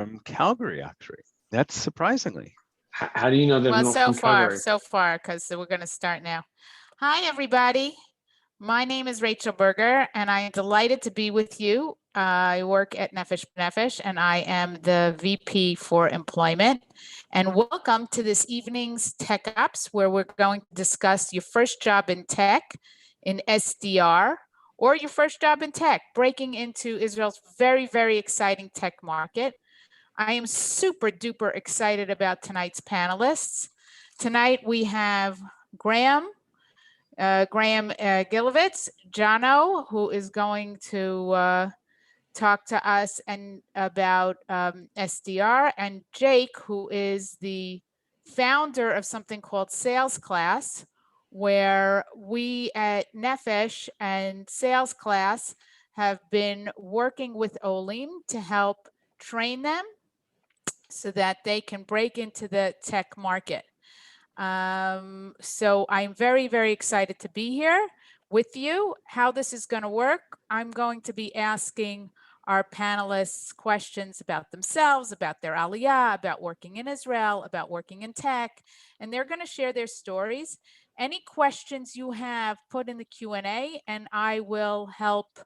from Calgary, actually. That's surprisingly. How do you know they're Well, not from Calgary? so far, because we're going to start now. Hi, everybody. My name is Rachel Berger, and I am delighted to be with you. I work at Nefesh B'Nefesh, and I am the VP for Employment. And welcome to this evening's Tech Ops, where we're going to discuss your first job in tech, in SDR, or your first job in tech, breaking into Israel's very, very exciting tech market. I am super duper excited about tonight's panelists. Tonight we have Graham Gilovitz, Jono, who is going to talk to us about SDR, and Jake, who is the founder of something called Sales Class, where we at Nefesh and Sales Class have been working with Olim to help train them so that they can break into the tech market. So I'm very, very excited to be here with you. How this is going to work, I'm going to be asking our panelists questions about themselves, about their aliyah, about working in Israel, about working in tech, and they're going to share their stories. Any questions you have, put in the Q&A, and I will help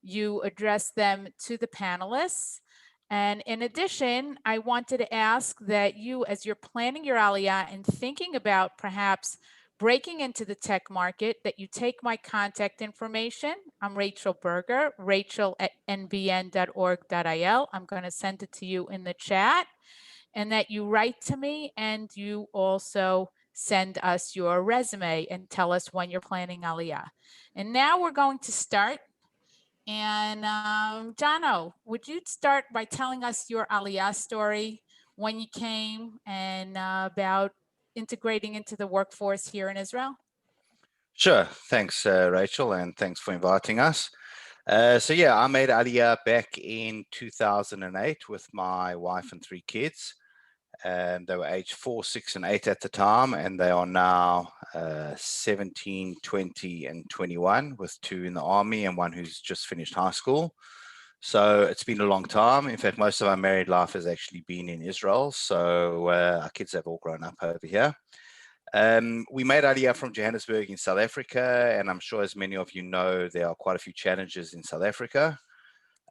you address them to the panelists. And in addition, I wanted to ask that you, as you're planning your aliyah and thinking about perhaps breaking into the tech market, that you take my contact information. I'm Rachel Berger, rachel@nbn.org.il. I'm going to send it to you in the chat, and that you write to me and you also send us your resume and tell us when you're planning aliyah. And now we're going to start. And Jono, would you start by telling us your aliyah story, when you came, and about integrating into the workforce here in Israel? Sure. Thanks, Rachel, and thanks for inviting us. So yeah, I made aliyah back in 2008 with my wife and 3 kids. They were aged 4, 6, and 8 at the time, and they are now 17, 20, and 21, with 2 in the army and 1 who's just finished high school. So it's been a long time. In fact, most of our married life has actually been in Israel. So our kids have all grown up over here. We made aliyah from Johannesburg in South Africa, and I'm sure as many of you know, there are quite a few challenges in South Africa.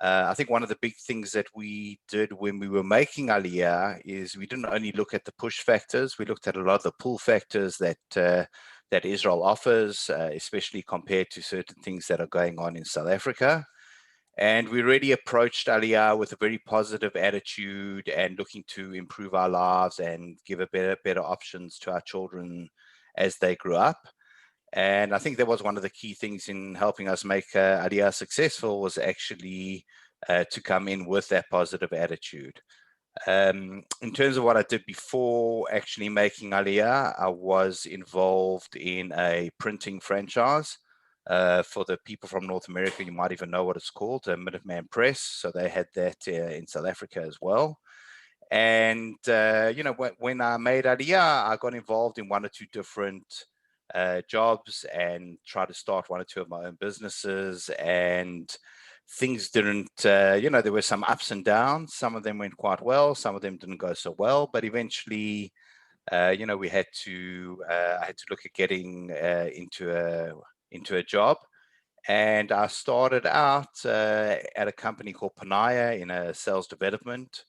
I think one of the big things that we did when we were making aliyah is we didn't only look at the push factors, we looked at a lot of the pull factors that that Israel offers, especially compared to certain things that are going on in South Africa. And we really approached aliyah with a very positive attitude and looking to improve our lives and give a better options to our children as they grew up. And I think that was one of the key things in helping us make aliyah successful, was actually to come in with that positive attitude. In terms of what I did before actually making aliyah, I was involved in a printing franchise. For the people from North America, you might even know what it's called, Minuteman Press. So they had that in South Africa as well. And, you know, when I made aliyah, I got involved in 1 or 2 different jobs and try to start 1 or 2 of my own businesses, and things didn't, you know, there were some ups and downs. Some of them went quite well, some of them didn't go so well, but eventually, you know, I had to look at getting into a job. And I started out at a company called Panaya in a sales development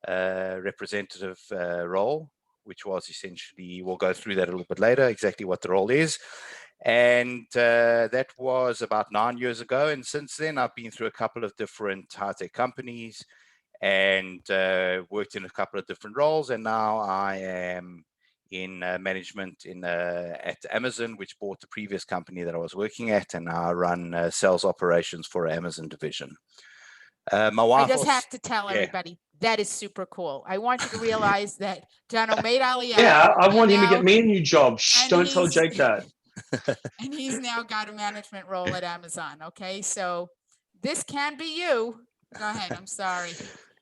representative role, which was essentially, we'll go through that a little bit later, exactly what the role is. And that was about 9 years ago. And since then, I've been through a couple of different high-tech companies and worked in a couple of different roles. And now I am in management at Amazon, which bought the previous company that I was working at, and I run sales operations for Amazon division. My wife I just have to tell everybody, that is super cool. I want you to realize that Jono made aliyah. Yeah, I want him to get me a new job. Shh, don't tell Jake that. And he's now got a management role at Amazon. Okay, so this can be you. Go ahead. I'm sorry.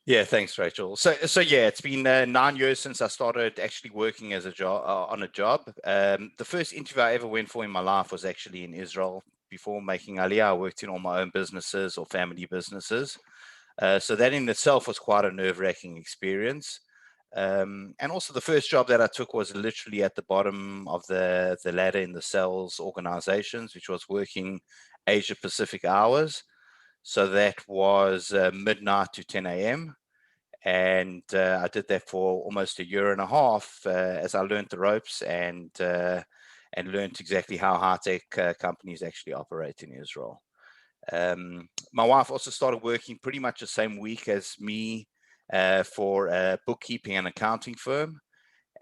Yeah, thanks, Rachel. So yeah, it's been 9 years since I started actually working as a job on a job. The first interview I ever went for in my life was actually in Israel. Before making aliyah, I worked in all my own businesses or family businesses. So that in itself was quite a nerve-wracking experience. And also the first job that I took was literally at the bottom of the ladder in the sales organizations, which was working Asia Pacific hours. So that was midnight to 10 a.m. And I did that for almost a year and a half as I learned the ropes and learned exactly how high-tech companies actually operate in Israel. My wife also started working pretty much the same week as me for a bookkeeping and accounting firm.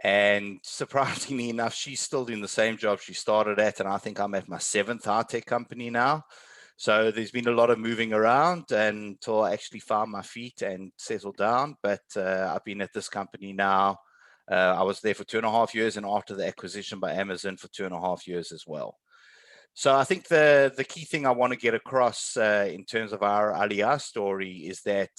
And surprisingly enough, she's still doing the same job she started at. And I think I'm at my 7th high-tech company now. So there's been a lot of moving around until I actually found my feet and settled down. But I've been at this company now. I was there for 2.5 years, and after the acquisition by Amazon for 2.5 years as well. So I think the key thing I want to get across in terms of our Aliyah story is that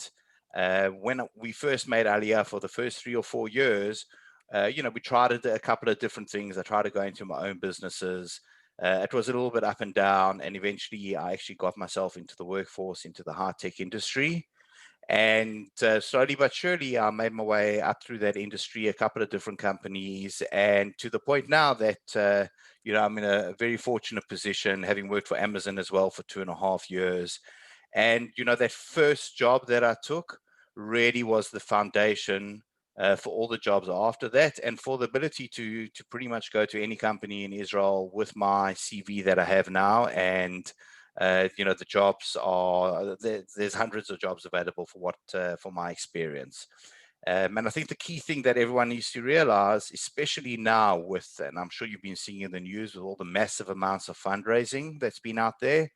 when we first made Aliyah for the first 3 or 4 years, we tried a couple of different things. I tried to go into my own businesses. It was a little bit up and down, and eventually I actually got myself into the workforce, into the high-tech industry. And slowly but surely, I made my way up through that industry, a couple of different companies, and to the point now that, I'm in a very fortunate position, having worked for Amazon as well for 2.5 years. And, that first job that I took really was the foundation for all the jobs after that, and for the ability to pretty much go to any company in Israel with my CV that I have now. And the jobs are there's hundreds of jobs available for my experience. And I think the key thing that everyone needs to realize, especially now and I'm sure you've been seeing in the news with all the massive amounts of fundraising that's been out there,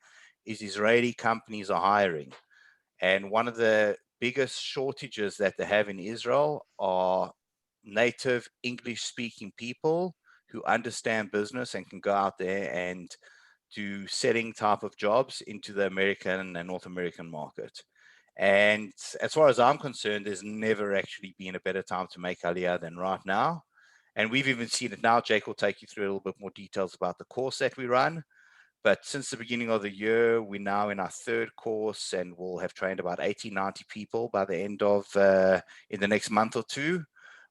is Israeli companies are hiring. And one of the biggest shortages that they have in Israel are native English speaking people who understand business and can go out there and do setting type of jobs into the American and North American market. And as far as I'm concerned, there's never actually been a better time to make Aliyah than right now. And we've even seen it now. Jake will take you through a little bit more details about the course that we run. But since the beginning of the year, we're now in our 3rd course, and we'll have trained about 80, 90 people by the end of, in the next month or 2,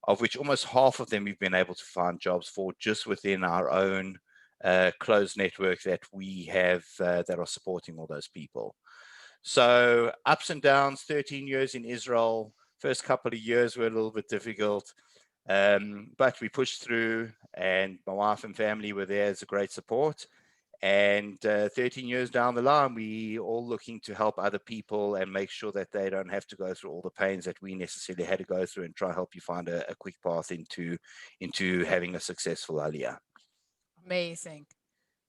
of which almost half of them we've been able to find jobs for just within our own closed network that we have that are supporting all those people. So ups and downs, 13 years in Israel. First couple of years were a little bit difficult, but we pushed through, and my wife and family were there as a great support. And 13 years down the line, we all looking to help other people and make sure that they don't have to go through all the pains that we necessarily had to go through, and try to help you find a quick path into having a successful Aliyah. Amazing.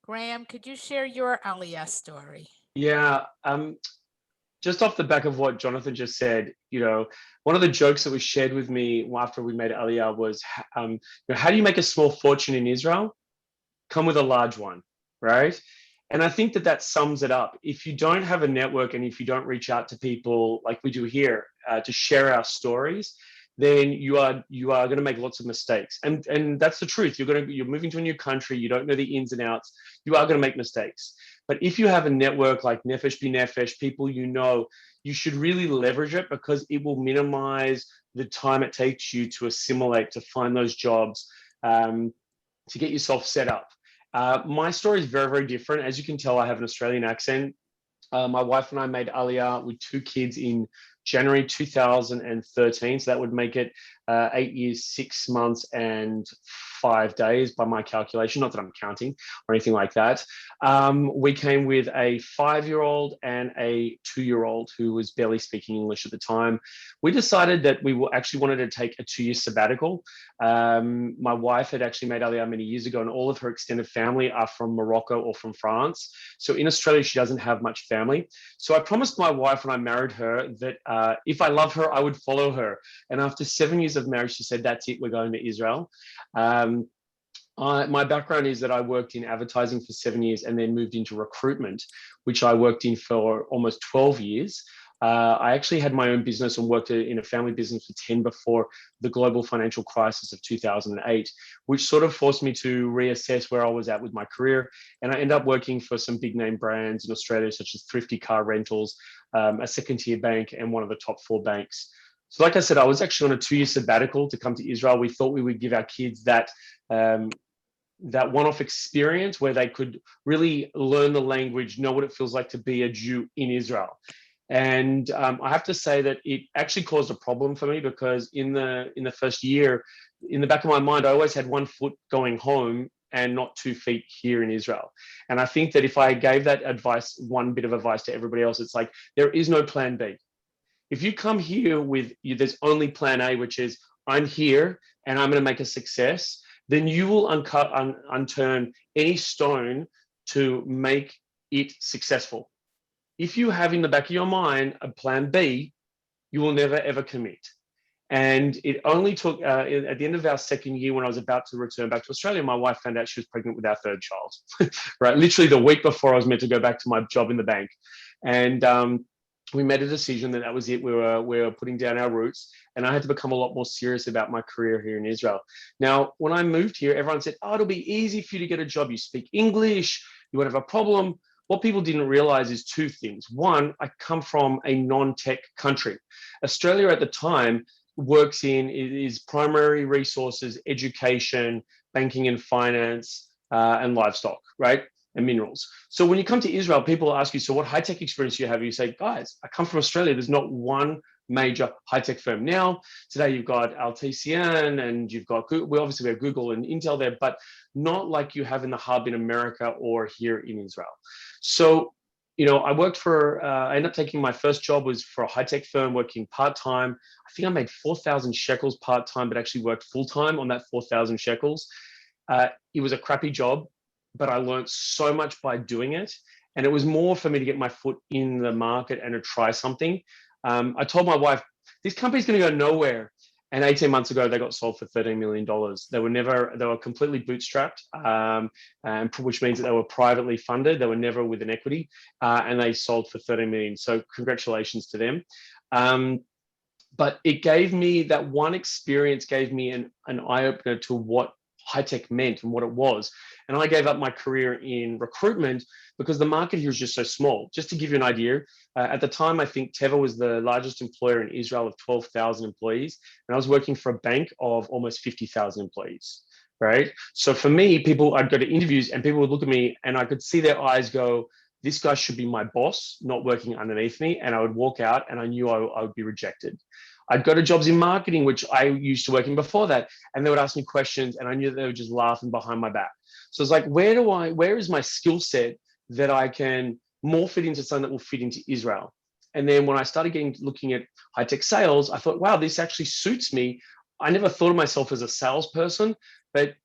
Graham, could you share your Aliyah story? Yeah. Just off the back of what Jonathan just said, one of the jokes that was shared with me after we made Aliyah was, how do you make a small fortune in Israel? Come with a large one, right? And I think that sums it up. If you don't have a network, and if you don't reach out to people like we do here to share our stories, then you are going to make lots of mistakes. And that's the truth. You're moving to a new country. You don't know the ins and outs. You are going to make mistakes. But if you have a network like Nefesh B'Nefesh, people you should really leverage it, because it will minimize the time it takes you to assimilate, to find those jobs, to get yourself set up. My story is very, very different. As you can tell, I have an Australian accent. My wife and I made Aliyah with 2 kids in January 2013. So that would make it 8 years, 6 months, and 5 days by my calculation. Not that I'm counting or anything like that. We came with a 5-year-old and a 2-year-old who was barely speaking English at the time. We decided that we actually wanted to take a 2-year sabbatical. My wife had actually made Aliyah many years ago, and all of her extended family are from Morocco or from France. So in Australia, she doesn't have much family. So I promised my wife when I married her that if I love her, I would follow her. And after 7 years of marriage, she said, "That's it, we're going to Israel." My background is that I worked in advertising for 7 years and then moved into recruitment, which I worked in for almost 12 years. I actually had my own business and worked in a family business for 10 before the global financial crisis of 2008, which sort of forced me to reassess where I was at with my career. And I ended up working for some big name brands in Australia, such as Thrifty Car Rentals, a second tier bank, and one of the top 4 banks. So like I said, I was actually on a 2-year sabbatical to come to Israel. We thought we would give our kids that one-off experience where they could really learn the language, know what it feels like to be a Jew in Israel. And I have to say that it actually caused a problem for me, because in the first year, in the back of my mind, I always had 1 foot going home and not 2 feet here in Israel. And I think that if I gave that advice, one bit of advice to everybody else, it's like, there is no plan B. If you come here with, there's only plan A, which is I'm here and I'm going to make a success, then you will unturn any stone to make it successful. If you have in the back of your mind a plan B, you will never, ever commit. And it only took, at the end of our second year, when I was about to return back to Australia, my wife found out she was pregnant with our 3rd child, right? Literally the week before I was meant to go back to my job in the bank. And we made a decision that was it. We were putting down our roots, and I had to become a lot more serious about my career here in Israel. Now, when I moved here, everyone said, oh, it'll be easy for you to get a job. You speak English, you won't have a problem. What people didn't realize is 2 things. One, I come from a non-tech country. Australia at the time is primary resources, education, banking and finance, and livestock, right? And minerals. So when you come to Israel, people ask you, so what high-tech experience do you have? You say, guys, I come from Australia. There's not one major high-tech firm. Now, today you've got LTCN and you've got Google. We obviously have Google and Intel there, but not like you have in the hub in America or here in Israel. So, I worked I ended up taking my first job was for a high-tech firm working part-time. I think I made 4,000 shekels part-time, but actually worked full-time on that 4,000 shekels. It was a crappy job, but I learned so much by doing it. And it was more for me to get my foot in the market and to try something. I told my wife, this company's going to go nowhere. And 18 months ago, they got sold for $13 million. They were completely bootstrapped, which means that they were privately funded. They were never with an equity, and they sold for 13 million. So congratulations to them. But it gave me, that one experience gave me an eye-opener to what high-tech meant and what it was. And I gave up my career in recruitment because the market here is just so small. Just to give you an idea, at the time, I think Teva was the largest employer in Israel of 12,000 employees. And I was working for a bank of almost 50,000 employees, right? So for me, I'd go to interviews and people would look at me and I could see their eyes go, this guy should be my boss, not working underneath me. And I would walk out and I knew I would be rejected. I'd go to jobs in marketing, which I used to work in before that, and they would ask me questions and I knew that they were just laughing behind my back. So it's like, where is my skill set that I can morph it into something that will fit into Israel? And then when I started looking at high-tech sales, I thought, wow, this actually suits me. I never thought of myself as a salesperson, but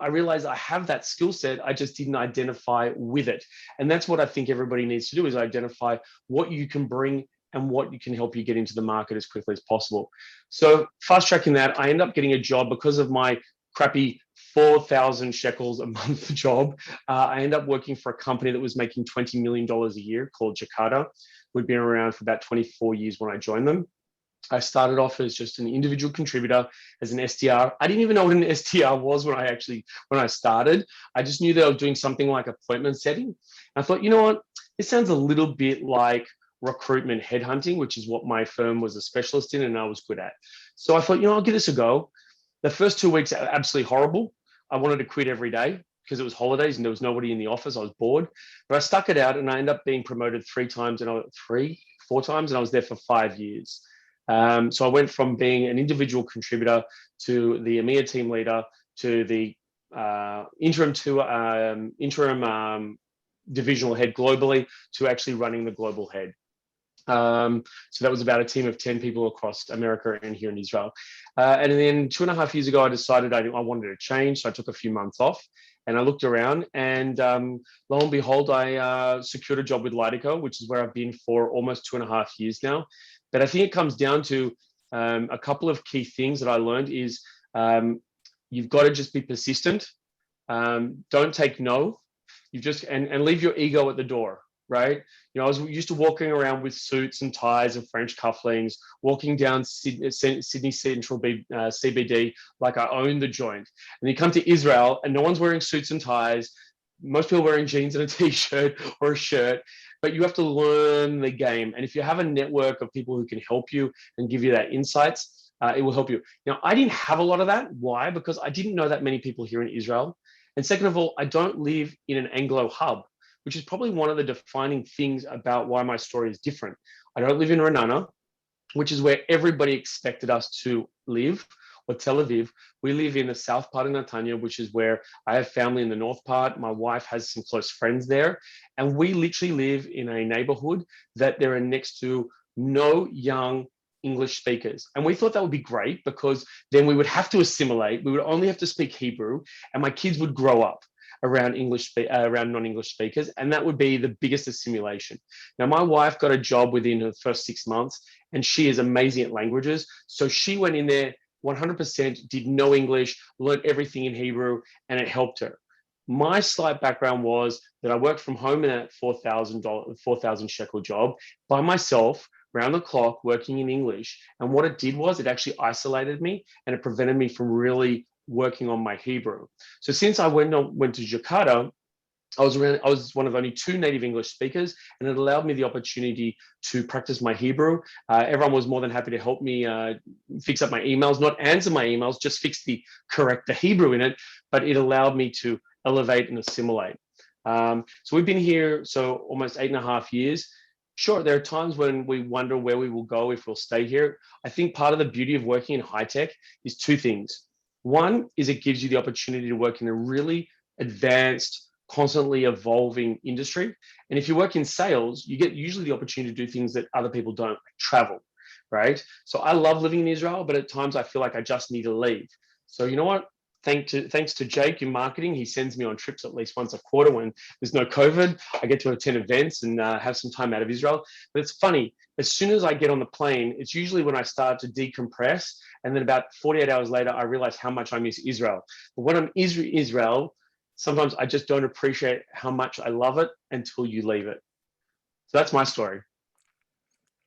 I realized I have that skill set. I just didn't identify with it. And that's what I think everybody needs to do, is identify what you can bring and what you can help you get into the market as quickly as possible. So fast tracking that, I ended up getting a job because of my crappy 4,000 shekels a month job. I ended up working for a company that was making $20 million a year called Jakarta. We'd been around for about 24 years when I joined them. I started off as just an individual contributor, as an SDR. I didn't even know what an SDR was when I started. I just knew they were doing something like appointment setting. And I thought, you know what, this sounds a little bit like recruitment headhunting, which is what my firm was a specialist in and I was good at. So I thought, I'll give this a go. The first 2 weeks are absolutely horrible. I wanted to quit every day because it was holidays and there was nobody in the office. I was bored, but I stuck it out and I ended up being promoted 4 times and I was there for 5 years. So I went from being an individual contributor to the EMEA team leader to the interim divisional head globally to actually running the global head. So that was about a team of 10 people across America and here in Israel. And then 2.5 years ago, I decided I wanted to change. So I took a few months off and I looked around and lo and behold, I secured a job with Lydico, which is where I've been for almost 2.5 years now. But I think it comes down to a couple of key things that I learned is you've got to just be persistent. Don't take no. And leave your ego at the door. right? You know, I was used to walking around with suits and ties and French cufflinks, walking down Sydney Central CBD like I owned the joint. And you come to Israel and no one's wearing suits and ties. Most people wearing jeans and a t-shirt or a shirt, but you have to learn the game. And if you have a network of people who can help you and give you that insights, it will help you. Now, I didn't have a lot of that. Why? Because I didn't know that many people here in Israel. And second of all, I don't live in an Anglo hub, which is probably one of the defining things about why my story is different. I don't live in Renana, which is where everybody expected us to live, or Tel Aviv. We live in the south part of Netanya, which is where I have family in the north part. My wife has some close friends there. And we literally live in a neighborhood that there are next to no young English speakers. And we thought that would be great because then we would have to assimilate. We would only have to speak Hebrew and my kids would grow up around around non-English speakers, and that would be the biggest assimilation. Now, my wife got a job within her first 6 months, and she is amazing at languages. So she went in there 100%, did no English, learned everything in Hebrew, and it helped her. My slight background was that I worked from home in that $4,000 shekel job by myself, round the clock, working in English. And what it did was it actually isolated me and it prevented me from really working on my Hebrew. So since I went to Jakarta, I was one of only 2 native English speakers, and it allowed me the opportunity to practice my Hebrew. Everyone was more than happy to help me fix up my emails, not answer my emails, just fix the Hebrew in it, but it allowed me to elevate and assimilate. So we've been here almost 8.5 years. Sure, there are times when we wonder where we will go if we'll stay here. I think part of the beauty of working in high tech is 2 things. One is it gives you the opportunity to work in a really advanced, constantly evolving industry. And if you work in sales, you get usually the opportunity to do things that other people don't, like travel, right? So I love living in Israel, but at times I feel like I just need to leave. So you know what? Thanks to Jake in marketing, he sends me on trips at least once a quarter when there's no COVID. I get to attend events and have some time out of Israel. But it's funny, as soon as I get on the plane, it's usually when I start to decompress. And then about 48 hours later, I realize how much I miss Israel. But when I'm in Israel, sometimes I just don't appreciate how much I love it until you leave it. So that's my story.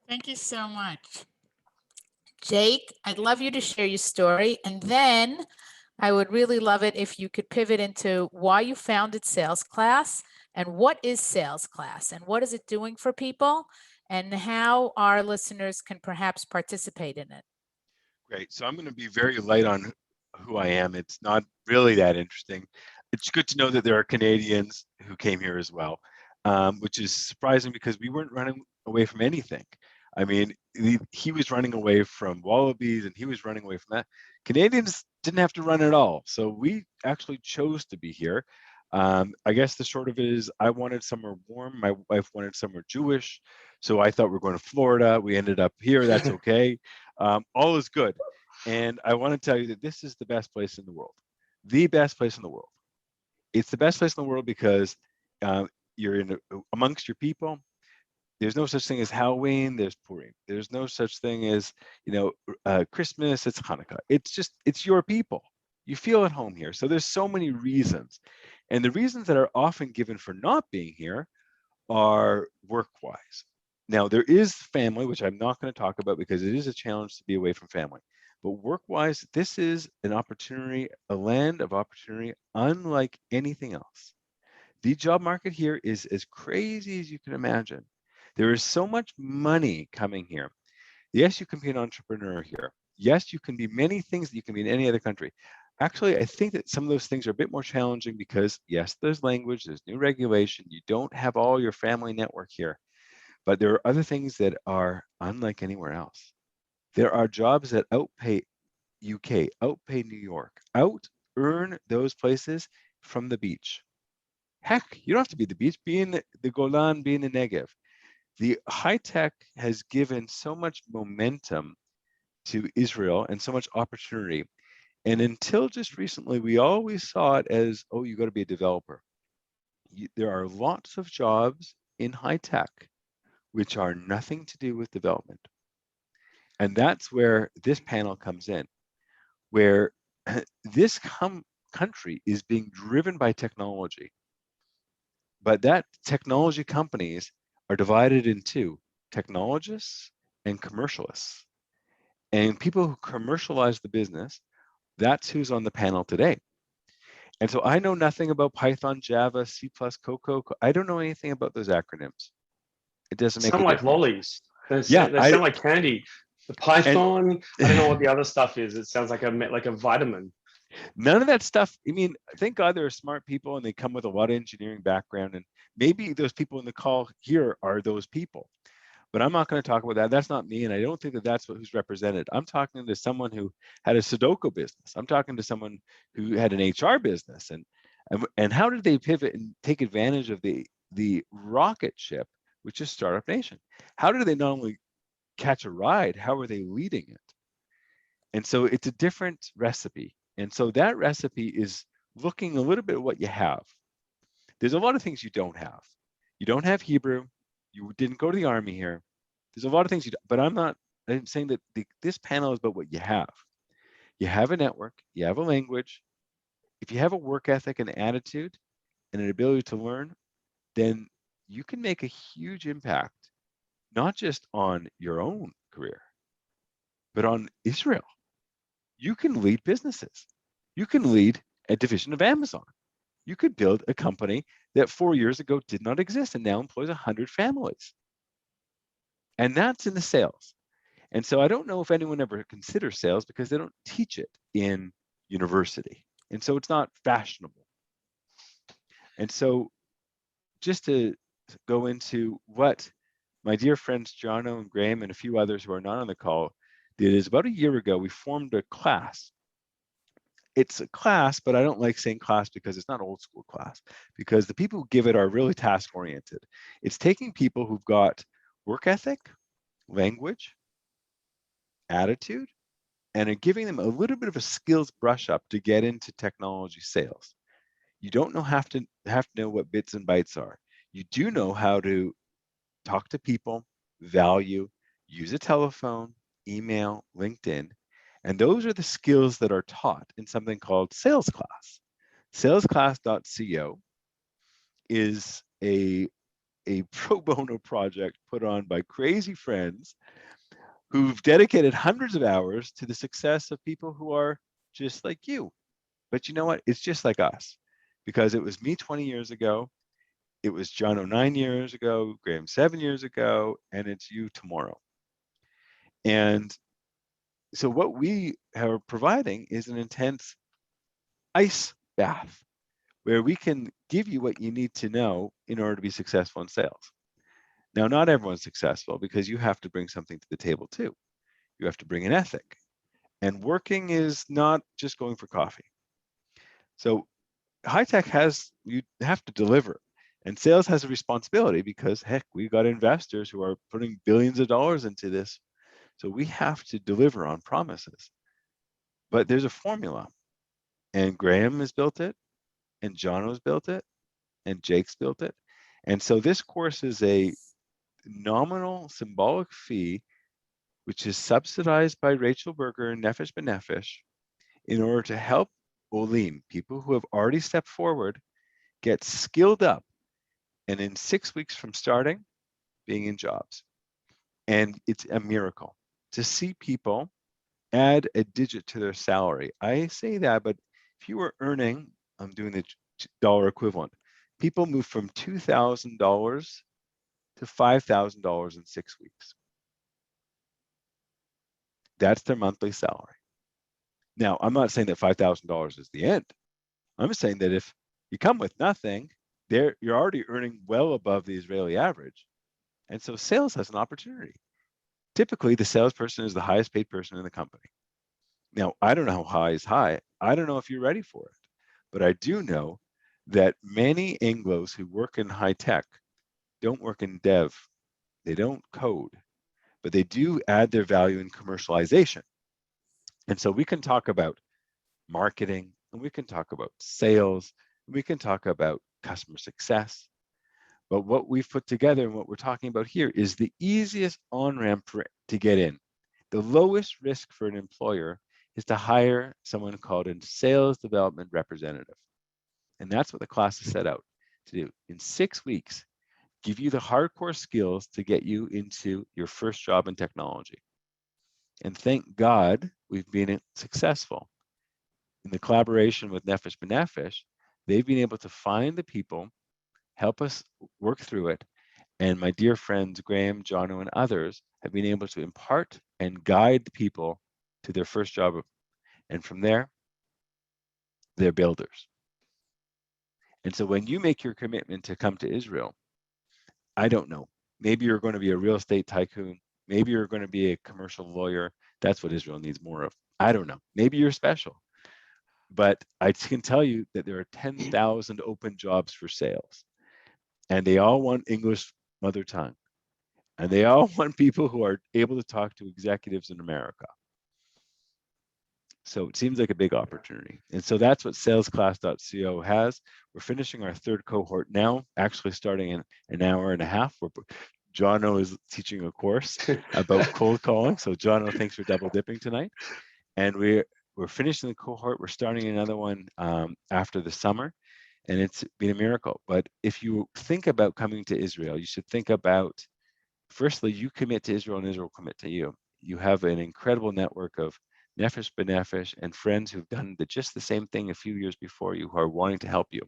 Thank you so much. Jake, I'd love you to share your story. And then I would really love it if you could pivot into why you founded Sales Class and what is Sales Class and what is it doing for people and how our listeners can perhaps participate in it. Great. So I'm going to be very light on who I am. It's not really that interesting. It's good to know that there are Canadians who came here as well, which is surprising because we weren't running away from anything. I mean, he was running away from wallabies and he was running away from that. Canadians didn't have to run at all. So we actually chose to be here. I guess the short of it is I wanted somewhere warm. My wife wanted somewhere Jewish. So I thought we were going to Florida. We ended up here. That's okay. All is good. And I want to tell you that this is the best place in the world. The best place in the world. It's the best place in the world because you're amongst your people. There's no such thing as Halloween. There's Purim. There's no such thing as, Christmas. It's Hanukkah. It's your people. You feel at home here. So there's so many reasons. And the reasons that are often given for not being here are work-wise. Now, there is family, which I'm not going to talk about because it is a challenge to be away from family. But work-wise, this is an opportunity, a land of opportunity unlike anything else. The job market here is as crazy as you can imagine. There is so much money coming here. Yes, you can be an entrepreneur here. Yes, you can be many things that you can be in any other country. Actually, I think that some of those things are a bit more challenging because, yes, there's language, there's new regulation. You don't have all your family network here. But there are other things that are unlike anywhere else. There are jobs that outpay UK, outpay New York, out-earn those places from the beach. Heck, you don't have to be the beach, be in the Golan, be in the Negev. The high tech has given so much momentum to Israel and so much opportunity. And until just recently, we always saw it as, oh, you got to be a developer. There are lots of jobs in high tech which are nothing to do with development. And that's where this panel comes in, where this country is being driven by technology. But that technology companies are divided into technologists and commercialists. And people who commercialize the business, that's who's on the panel today. And so I know nothing about Python, Java, C++, Cocoa. I don't know anything about those acronyms. It doesn't make a Sound like difference. lollies. They Yeah, sound like candy. The Python, I don't know what the other stuff is. It sounds like a vitamin. None of that stuff. I mean, thank God there are smart people and they come with a lot of engineering background. And maybe those people in the call here are those people. But I'm not going to talk about that. That's not me. And I don't think that that's who's represented. I'm talking to someone who had a Sudoku business. I'm talking to someone who had an HR business. And how did they pivot and take advantage of the rocket ship, which is Startup Nation? How did they not only catch a ride, how are they leading it? And so it's a different recipe. And so that recipe is looking a little bit at what you have. There's a lot of things you don't have. You don't have Hebrew. You didn't go to the army here. There's a lot of things you don't, but I'm saying that this panel is about what you have. You have a network, you have a language. If you have a work ethic and attitude and an ability to learn, then you can make a huge impact, not just on your own career, but on Israel. You can lead businesses. You can lead a division of Amazon. You could build a company that 4 years ago did not exist and now employs 100 families. And that's in the sales. And so I don't know if anyone ever considers sales because they don't teach it in university. And so it's not fashionable. And so just to go into what my dear friends Jono and Graham and a few others who are not on the call did is about a year ago, we formed a class. It's a class, but I don't like saying class because it's not old school class, because the people who give it are really task oriented. It's taking people who've got work ethic, language, attitude, and are giving them a little bit of a skills brush up to get into technology sales. You don't have to know what bits and bytes are. You do know how to talk to people, value, use a telephone, email, LinkedIn. And those are the skills that are taught in something called Sales Class. Salesclass.co is a pro bono project put on by crazy friends who've dedicated hundreds of hours to the success of people who are just like you. But you know what? It's just like us, because it was me 20 years ago. It was Jono 9 years ago, Graham 7 years ago, and it's you tomorrow. And so what we are providing is an intense ice bath where we can give you what you need to know in order to be successful in sales. Now, not everyone's successful because you have to bring something to the table too. You have to bring an ethic. And working is not just going for coffee. So high tech you have to deliver. And sales has a responsibility because, heck, we've got investors who are putting billions of dollars into this. So we have to deliver on promises. But there's a formula. And Graham has built it, and Jono's built it, and Jake's built it. And so this course is a nominal symbolic fee, which is subsidized by Rachel Berger and Nefesh B'Nefesh, in order to help Olim, people who have already stepped forward, get skilled up, and in 6 weeks from starting, being in jobs. And it's a miracle to see people add a digit to their salary. I say that, but if you were earning, I'm doing the dollar equivalent, people move from $2,000 to $5,000 in 6 weeks. That's their monthly salary. Now, I'm not saying that $5,000 is the end. I'm saying that if you come with nothing, you're already earning well above the Israeli average. And so sales has an opportunity. Typically, the salesperson is the highest paid person in the company. Now, I don't know how high is high. I don't know if you're ready for it. But I do know that many Anglos who work in high tech don't work in dev. They don't code, but they do add their value in commercialization. And so we can talk about marketing, and we can talk about sales, and we can talk about customer success. But what we've put together and what we're talking about here is the easiest on-ramp to get in. The lowest risk for an employer is to hire someone called a sales development representative. And that's what the class is set out. to do. In 6 weeks, give you the hardcore skills to get you into your first job in technology. And thank God we've been successful. In the collaboration with Nefesh B'Nefesh, they've been able to find the people, help us work through it. And my dear friends, Graham, Jono, and others have been able to impart and guide the people to their first job. And from there, they're builders. And so when you make your commitment to come to Israel, I don't know, maybe you're going to be a real estate tycoon. Maybe you're going to be a commercial lawyer. That's what Israel needs more of. I don't know. Maybe you're special. But I can tell you that there are 10,000 open jobs for sales. And they all want English mother tongue. And they all want people who are able to talk to executives in America. So it seems like a big opportunity. And so that's what salesclass.co has. We're finishing our 3rd cohort now, actually starting in an hour and a half. Jono is teaching a course about cold calling. So Jono, thanks for double dipping tonight. And we're finishing the cohort. We're starting another one after the summer. And it's been a miracle. But if you think about coming to Israel, you should think about, firstly, you commit to Israel and Israel commit to you. You have an incredible network of Nefesh B'Nefesh and friends who've done just the same thing a few years before you who are wanting to help you.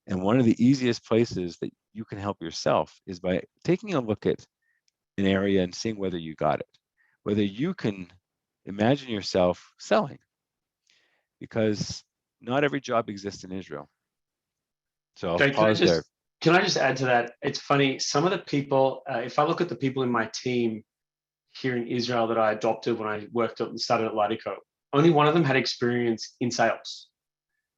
And one of the easiest places that you can help yourself is by taking a look at an area and seeing whether you got it, whether you can imagine yourself selling, because not every job exists in Israel. So I'll Jake, pause there. Can I just add to that? It's funny, some of the people, if I look at the people in my team here in Israel that I adopted when I started at Lydico, only one of them had experience in sales.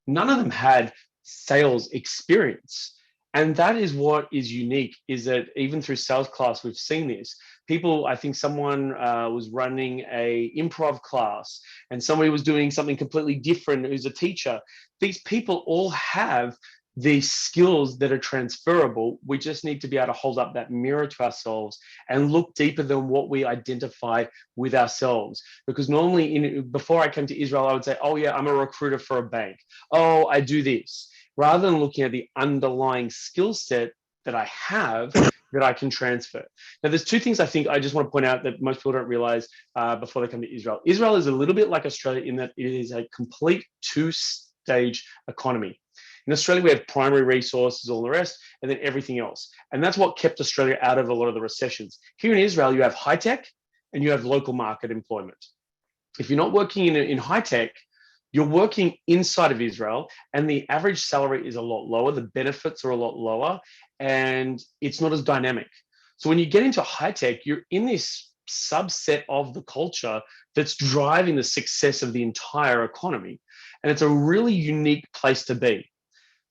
None of them had sales experience. And that is what is unique, is that even through sales class, we've seen this. People, I think someone was running a improv class and somebody was doing something completely different who's a teacher. These people all have these skills that are transferable. We just need to be able to hold up that mirror to ourselves and look deeper than what we identify with ourselves. Because normally, before I came to Israel, I would say, oh yeah, I'm a recruiter for a bank. Oh, I do this. Rather than looking at the underlying skill set that I have that I can transfer. Now, there's 2 things I think I just want to point out that most people don't realize before they come to Israel. Israel is a little bit like Australia in that it is a complete 2-stage economy. In Australia, we have primary resources, all the rest, and then everything else. And that's what kept Australia out of a lot of the recessions. Here in Israel, you have high tech and you have local market employment. If you're not working in high tech, you're working inside of Israel, and the average salary is a lot lower. The benefits are a lot lower, and it's not as dynamic. So when you get into high tech, you're in this subset of the culture that's driving the success of the entire economy. And it's a really unique place to be.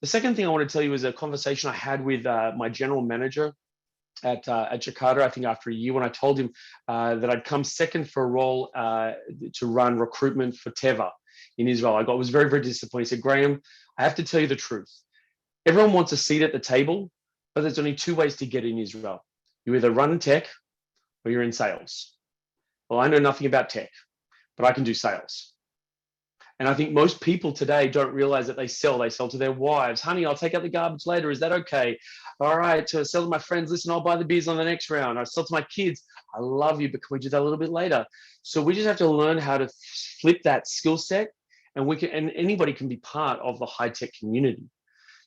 The second thing I want to tell you is a conversation I had with my general manager at Jakarta, I think after a year, when I told him that I'd come second for a role to run recruitment for Teva in Israel. I was very, very disappointed. He said, Graham, I have to tell you the truth. Everyone wants a seat at the table, but there's only 2 ways to get in Israel. You either run in tech or you're in sales. Well, I know nothing about tech, but I can do sales. And I think most people today don't realize that they sell to their wives. Honey, I'll take out the garbage later. Is that okay? All right, to sell to my friends. Listen, I'll buy the beers on the next round. I sell to my kids. I love you, but can we do that a little bit later? So we just have to learn how to flip that skill set, and anybody can be part of the high-tech community.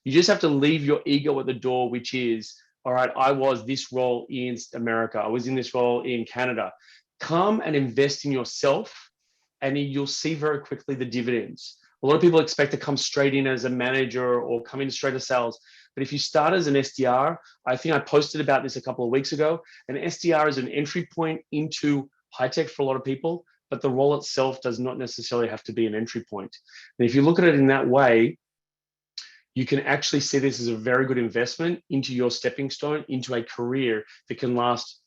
You just have to leave your ego at the door, which is, all right, I was this role in America. I was in this role in Canada. Come and invest in yourself, and you'll see very quickly the dividends. A lot of people expect to come straight in as a manager or come in straight to sales. But if you start as an SDR, I think I posted about this a couple of weeks ago, an SDR is an entry point into high tech for a lot of people, but the role itself does not necessarily have to be an entry point. And if you look at it in that way, you can actually see this as a very good investment into your stepping stone into a career that can last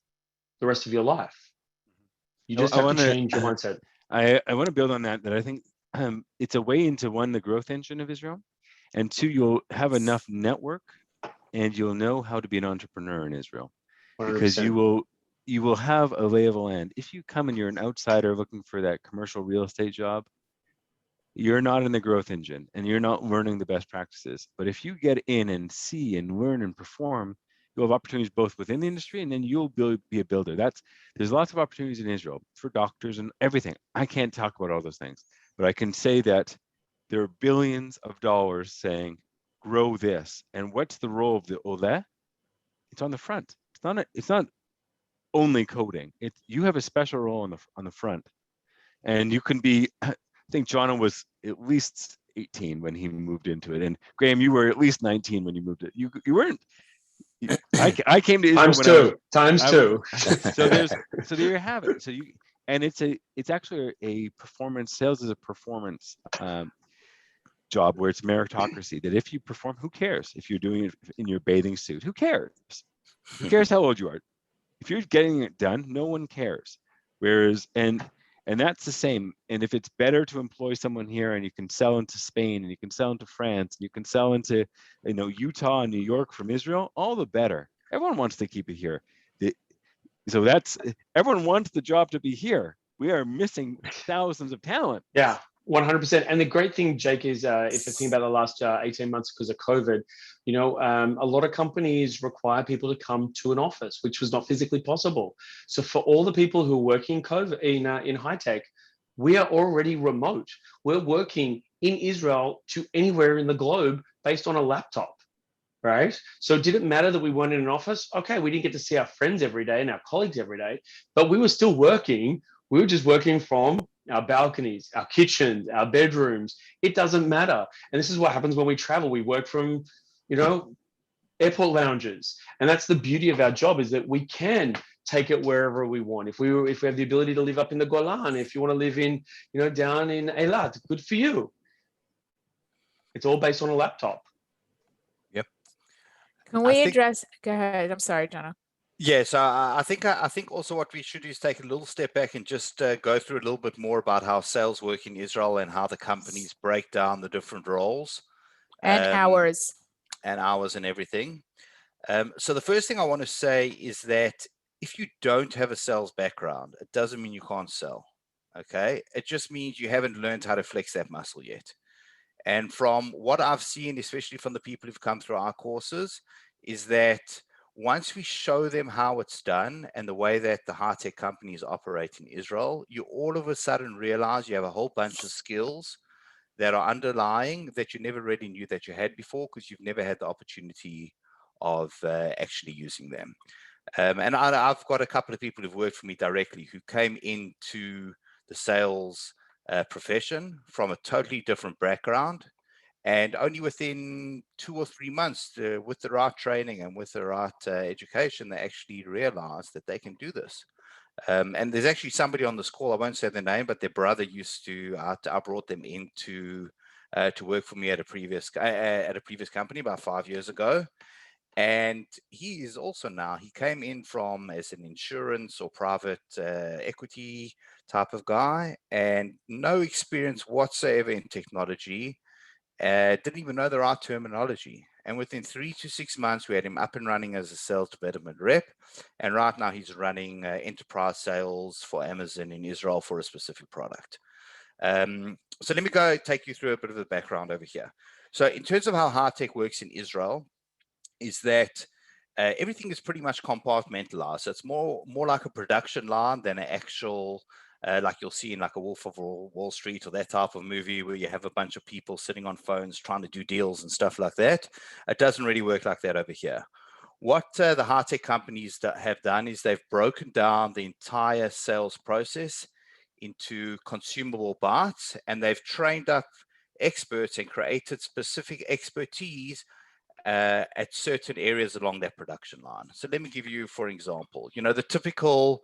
the rest of your life. You just have to change your mindset. I want to build on that I think it's a way into, 1, the growth engine of Israel, and 2, you'll have enough network and you'll know how to be an entrepreneur in Israel. 100%. Because you will have a lay of the land. If you come and you're an outsider looking for that commercial real estate job, you're not in the growth engine and you're not learning the best practices. But if you get in and see and learn and perform, you'll have opportunities both within the industry and then you'll be a builder. There's lots of opportunities in Israel for doctors and everything. I can't talk about all those things, but I can say that there are billions of dollars saying, grow this. And what's the role of the Ole? It's on the front. It's not only coding. You have a special role on the front. And you can be, I think John was at least 18 when he moved into it. And Graham, you were at least 19 when you moved it. You weren't. I came to Israel times two. So there you have it. So it's actually a performance. Sales is a performance job where it's meritocracy. That if you perform, who cares? If you're doing it in your bathing suit, who cares? Who cares how old you are? If you're getting it done, no one cares. Whereas and that's the same. And if it's better to employ someone here and you can sell into Spain and you can sell into France, and you can sell into, Utah and New York from Israel, all the better. Everyone wants to keep it here. So everyone wants the job to be here. We are missing thousands of talent. Yeah, 100%. And the great thing, Jake, is if you think about the last 18 months because of COVID, a lot of companies require people to come to an office, which was not physically possible. So for all the people who are working in high tech, we are already remote. We're working in Israel to anywhere in the globe based on a laptop, right? So did it matter that we weren't in an office? Okay, we didn't get to see our friends every day and our colleagues every day, but we were still working. We were just working from our balconies, our kitchens, our bedrooms. It doesn't matter. And this is what happens when we travel. We work from, airport lounges. And that's the beauty of our job, is that we can take it wherever we want. If we have the ability to live up in the Golan, if you want to live in, down in Eilat, good for you. It's all based on a laptop. Yep. Can we address? Go ahead. I'm sorry, Jonah. Yes, I think also what we should do is take a little step back and just go through a little bit more about how sales work in Israel and how the companies break down the different roles and hours and everything. So the first thing I want to say is that if you don't have a sales background, it doesn't mean you can't sell. Okay, it just means you haven't learned how to flex that muscle yet. And from what I've seen, especially from the people who've come through our courses, is that once we show them how it's done and the way that the high-tech companies operate in Israel, you all of a sudden realize you have a whole bunch of skills that are underlying that you never really knew that you had before, because you've never had the opportunity of actually using them. And I've got a couple of people who've worked for me directly who came into the sales profession from a totally different background. And only within 2 or 3 months, with the right training and with the right education, they actually realized that they can do this. And there's actually somebody on this call, I won't say their name, but their brother used to, I brought them in to work for me at a previous company about 5 years ago. And he is also now, he came in from as an insurance or private equity type of guy, and no experience whatsoever in technology. Didn't even know the right terminology. And within 3 to 6 months, we had him up and running as a sales development rep. And right now he's running enterprise sales for Amazon in Israel for a specific product. So let me go take you through a bit of the background over here. So in terms of how high tech works in Israel, is that everything is pretty much compartmentalized. So it's more like a production line than an actual like you'll see in like a Wolf of Wall Street or that type of movie where you have a bunch of people sitting on phones trying to do deals and stuff like that. It doesn't really work like that over here. What the high-tech companies have done is they've broken down the entire sales process into consumable parts, and they've trained up experts and created specific expertise at certain areas along that production line. So let me give you, for example, the typical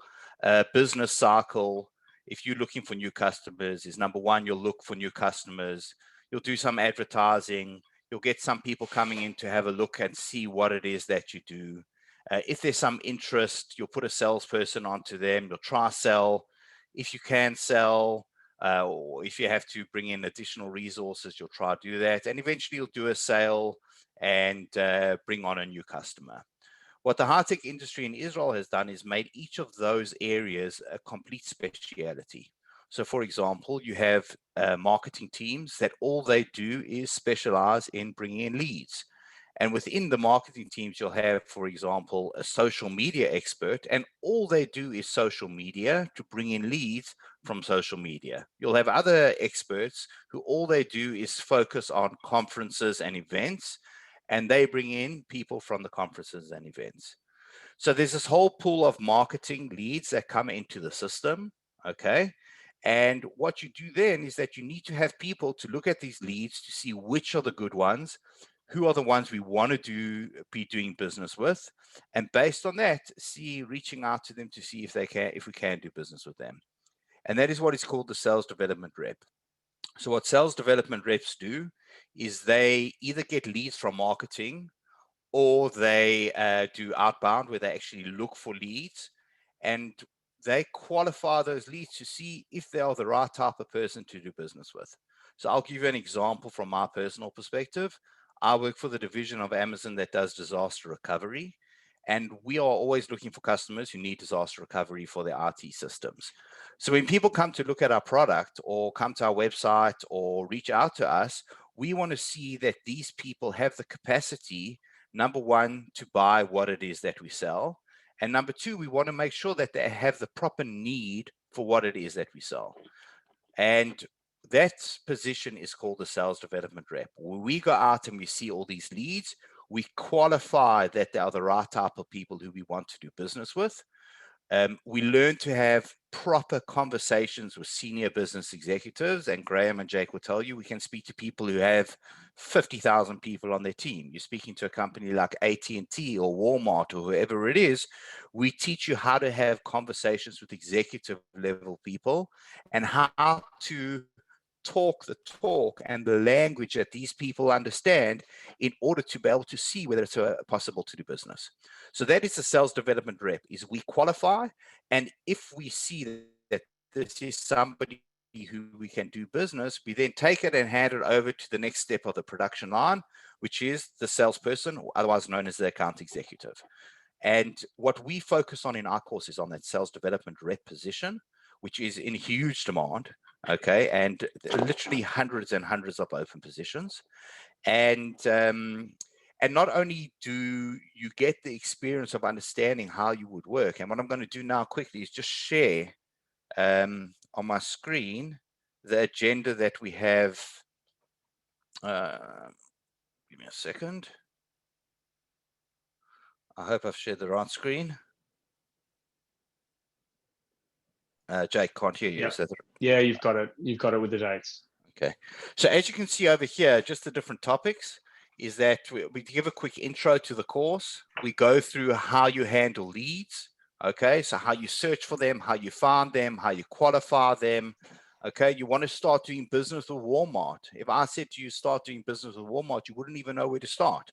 business cycle, if you're looking for new customers, is number one, you'll look for new customers, you'll do some advertising, you'll get some people coming in to have a look and see what it is that you do. If there's some interest, you'll put a salesperson onto them, you'll try sell. If you can sell, or if you have to bring in additional resources, you'll try to do that. And eventually you'll do a sale and bring on a new customer. What the high-tech industry in Israel has done is made each of those areas a complete speciality. So for example, you have marketing teams that all they do is specialize in bringing in leads. And within the marketing teams, you'll have, for example, a social media expert, and all they do is social media to bring in leads from social media. You'll have other experts who all they do is focus on conferences and events, and they bring in people from the conferences and events. So there's this whole pool of marketing leads that come into the system, okay? And what you do then is that you need to have people to look at these leads to see which are the good ones, who are the ones we want to be doing business with, and based on that, reaching out to them to see if we can do business with them. And that is what is called the sales development rep. So what sales development reps do is they either get leads from marketing, or they do outbound, where they actually look for leads, and they qualify those leads to see if they are the right type of person to do business with. So I'll give you an example from my personal perspective. I work for the division of Amazon that does disaster recovery, and we are always looking for customers who need disaster recovery for their IT systems. So when people come to look at our product or come to our website or reach out to us, we want to see that these people have the capacity, number one, to buy what it is that we sell. And number two, we want to make sure that they have the proper need for what it is that we sell. And that position is called the sales development rep. When we go out and we see all these leads, we qualify that they are the right type of people who we want to do business with. We learn to have proper conversations with senior business executives, and Graham and Jake will tell you, we can speak to people who have 50,000 people on their team. You're speaking to a company like AT&T or Walmart or whoever it is. We teach you how to have conversations with executive level people and how to talk the talk and the language that these people understand in order to be able to see whether it's possible to do business. So that is the sales development rep, is we qualify, and if we see that this is somebody who we can do business, we then take it and hand it over to the next step of the production line, which is the salesperson, otherwise known as the account executive. And what we focus on in our course is on that sales development rep position, which is in huge demand. Okay, and literally hundreds and hundreds of open positions, and not only do you get the experience of understanding how you would work, and what I'm going to do now quickly is just share on my screen the agenda that we have. Give me a second. I hope I've shared the right screen. Jake, can't hear you. Yep. Is that Yeah, you've got it. You've got it with the dates. Okay. So as you can see over here, just the different topics is that we give a quick intro to the course. We go through how you handle leads. Okay. So how you search for them, how you find them, how you qualify them. Okay. You want to start doing business with Walmart. If I said to you, start doing business with Walmart, you wouldn't even know where to start.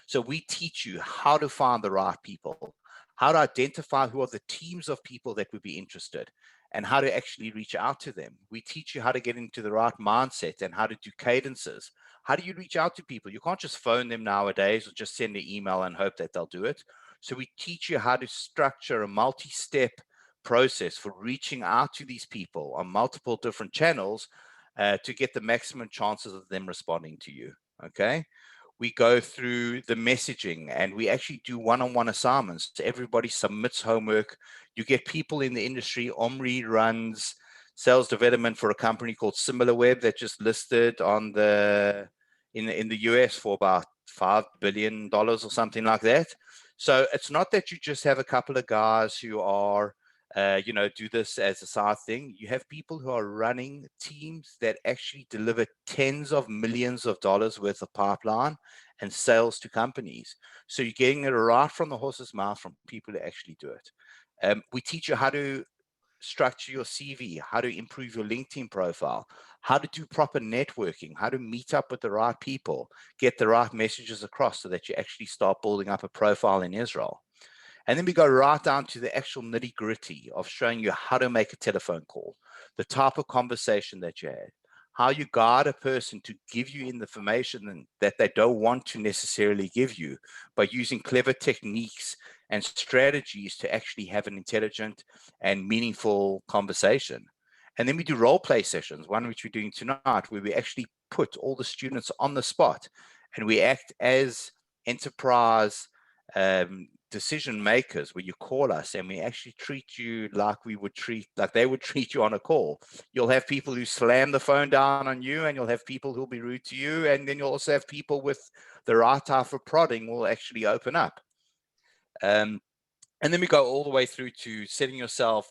So we teach you how to find the right people, how to identify who are the teams of people that would be interested, and how to actually reach out to them. We teach you how to get into the right mindset and how to do cadences. How do you reach out to people? You can't just phone them nowadays or just send an email and hope that they'll do it. So we teach you how to structure a multi-step process for reaching out to these people on multiple different channels to get the maximum chances of them responding to you. Okay. We go through the messaging, and we actually do one-on-one assignments. So everybody submits homework. You get people in the industry. Omri runs sales development for a company called SimilarWeb that just listed on in the US for about $5 billion or something like that. So it's not that you just have a couple of guys who are do this as a side thing. You have people who are running teams that actually deliver tens of millions of dollars worth of pipeline and sales to companies. So you're getting it right from the horse's mouth from people who actually do it. We teach you how to structure your CV, how to improve your LinkedIn profile, how to do proper networking, how to meet up with the right people, get the right messages across so that you actually start building up a profile in Israel. And then we go right down to the actual nitty gritty of showing you how to make a telephone call, the type of conversation that you had, how you guide a person to give you information that they don't want to necessarily give you by using clever techniques and strategies to actually have an intelligent and meaningful conversation. And then we do role play sessions, one which we're doing tonight, where we actually put all the students on the spot and we act as enterprise decision makers, where you call us and we actually treat you like they would treat you on a call. You'll have people who slam the phone down on you, and you'll have people who'll be rude to you, and then you'll also have people with the right type of prodding will actually open up. And then we go all the way through to setting yourself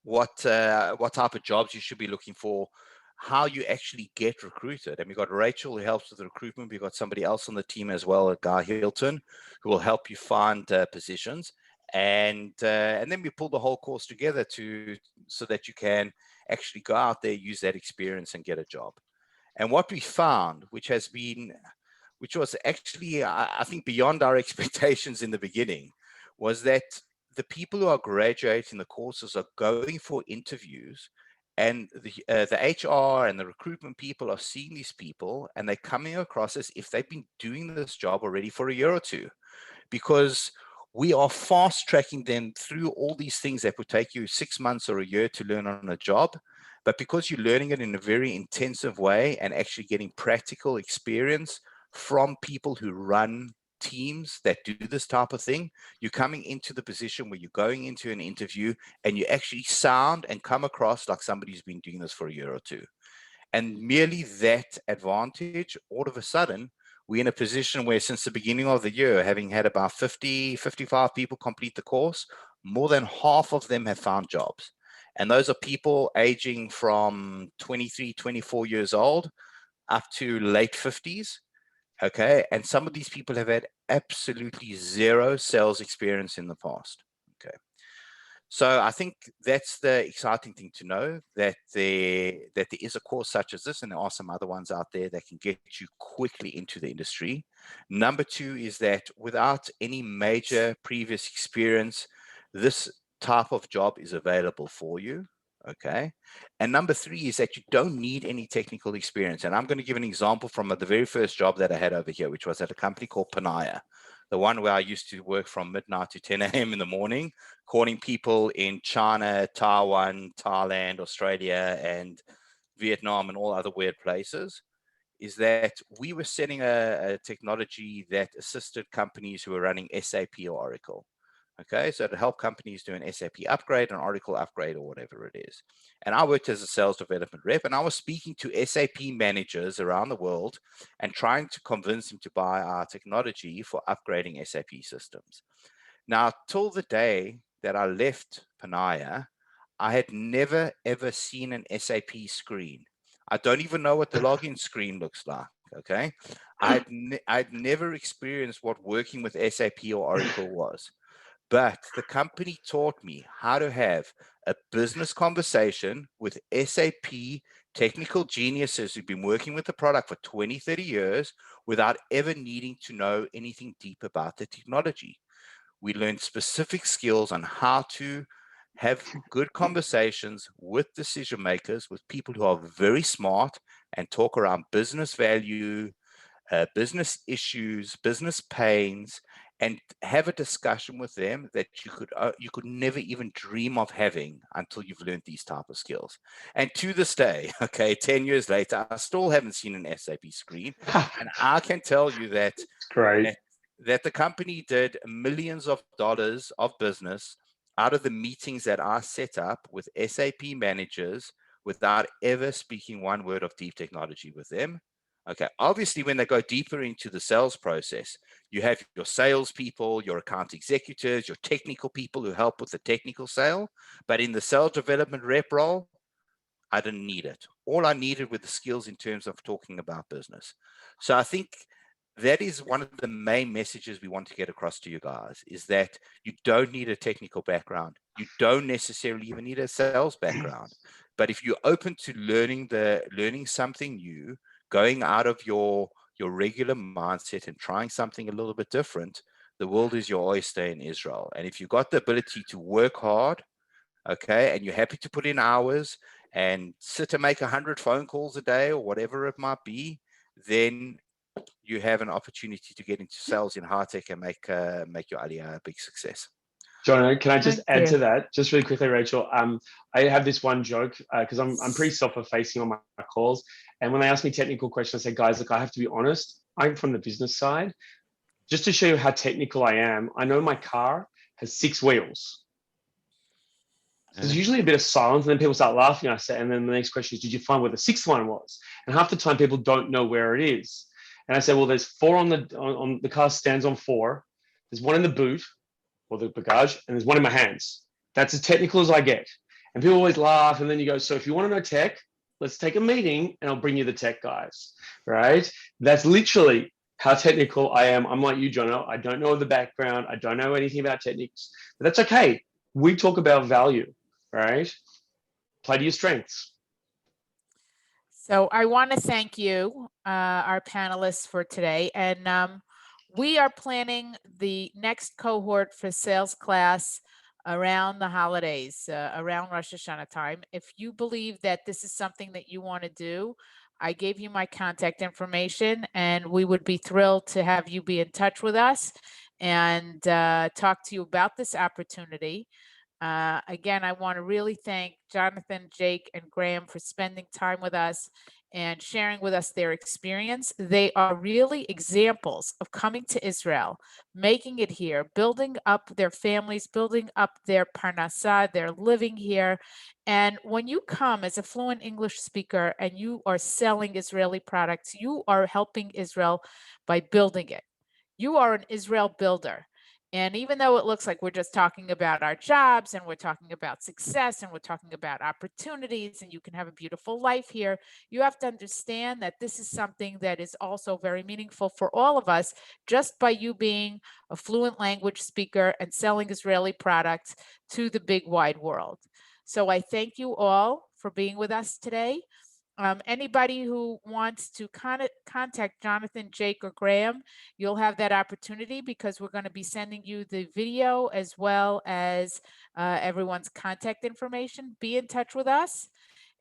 what type of jobs you should be looking for, how you actually get recruited. And we've got Rachel who helps with the recruitment. We've got somebody else on the team as well, a Guy Hilton, who will help you find positions. And then we pull the whole course together so that you can actually go out there, use that experience, and get a job. And what we found, which was actually, I think, beyond our expectations in the beginning, was that the people who are graduating the courses are going for interviews, and the HR and the recruitment people are seeing these people, and they're coming across as if they've been doing this job already for a year or two, because we are fast tracking them through all these things that would take you 6 months or a year to learn on a job. But because you're learning it in a very intensive way and actually getting practical experience from people who run teams that do this type of thing, you're coming into the position where you're going into an interview and you actually sound and come across like somebody who's been doing this for a year or two. And merely that advantage, all of a sudden, we're in a position where since the beginning of the year, having had about 55 people complete the course, more than half of them have found jobs. And those are people aging from 23, 24 years old up to late 50s. Okay. And some of these people have had absolutely zero sales experience in the past. Okay. So I think that's the exciting thing to know, that there is a course such as this, and there are some other ones out there that can get you quickly into the industry. Number two is that without any major previous experience, this type of job is available for you. Okay. And number three is that you don't need any technical experience. And I'm going to give an example from the very first job that I had over here, which was at a company called Panaya, the one where I used to work from midnight to 10 a.m. in the morning, calling people in China, Taiwan, Thailand, Australia, and Vietnam, and all other weird places. Is that we were setting a technology that assisted companies who were running SAP or Oracle. Okay, so to help companies do an SAP upgrade, an Oracle upgrade, or whatever it is. And I worked as a sales development rep, and I was speaking to SAP managers around the world and trying to convince them to buy our technology for upgrading SAP systems. Now, till the day that I left Panaya, I had never, ever seen an SAP screen. I don't even know what the login screen looks like. Okay, I'd never experienced what working with SAP or Oracle was. But the company taught me how to have a business conversation with SAP technical geniuses who've been working with the product for 20, 30 years without ever needing to know anything deep about the technology. We learned specific skills on how to have good conversations with decision makers, with people who are very smart and talk around business value, business issues, business pains, and have a discussion with them that you could never even dream of having until you've learned these type of skills. And to this day, okay, 10 years later, I still haven't seen an SAP screen, and I can tell you that Great. that the company did millions of dollars of business out of the meetings that I set up with SAP managers without ever speaking one word of deep technology with them. Okay, obviously, when they go deeper into the sales process, you have your salespeople, your account executives, your technical people who help with the technical sale. But in the sales development rep role, I didn't need it. All I needed were the skills in terms of talking about business. So I think that is one of the main messages we want to get across to you guys, is that you don't need a technical background. You don't necessarily even need a sales background. But if you're open to learning something new, going out of your regular mindset and trying something a little bit different, the world is your oyster in Israel. And if you've got the ability to work hard, okay, and you're happy to put in hours and sit and make 100 phone calls a day or whatever it might be, then you have an opportunity to get into sales in high tech and make your Aliyah a big success. John, can I just Thank add to you. that, just really quickly, Rachel? I have this one joke because I'm pretty self-effacing on my calls, and when they ask me technical questions, I say, guys, look, I have to be honest. I'm from the business side. Just to show you how technical I am, I know my car has 6 wheels. So there's usually a bit of silence, and then people start laughing. I say, and then the next question is, did you find where the 6th one was? And half the time, people don't know where it is. And I say, well, there's 4 on the car stands on 4. There's 1 in the boot or the bagage, and there's 1 in my hands. That's as technical as I get. And people always laugh, and then you go, so if you want to know tech, let's take a meeting, and I'll bring you the tech guys, right? That's literally how technical I am. I'm like you, Jono. I don't know the background. I don't know anything about techniques, but that's okay. We talk about value, right? Play to your strengths. So I want to thank you, our panelists for today. And we are planning the next cohort for sales class around the holidays, around Rosh Hashanah time. If you believe that this is something that you want to do, I gave you my contact information, and we would be thrilled to have you be in touch with us and talk to you about this opportunity. Again, I want to really thank Jonathan, Jake, and Graham for spending time with us and sharing with us their experience. They are really examples of coming to Israel, making it here, building up their families, building up their parnassah, their living here. And when you come as a fluent English speaker and you are selling Israeli products, you are helping Israel by building it. You are an Israel builder. And even though it looks like we're just talking about our jobs and we're talking about success and we're talking about opportunities and you can have a beautiful life here, you have to understand that this is something that is also very meaningful for all of us just by you being a fluent language speaker and selling Israeli products to the big wide world. So I thank you all for being with us today. Anybody who wants to contact Jonathan, Jake, or Graham, you'll have that opportunity because we're going to be sending you the video as well as everyone's contact information. Be in touch with us,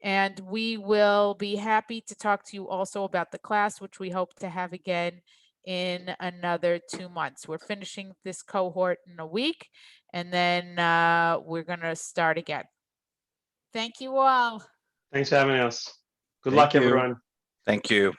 and we will be happy to talk to you also about the class, which we hope to have again in another 2 months. We're finishing this cohort in a week, and then we're going to start again. Thank you all. Thanks for having us. Good Thank luck, you. everyone. Thank you.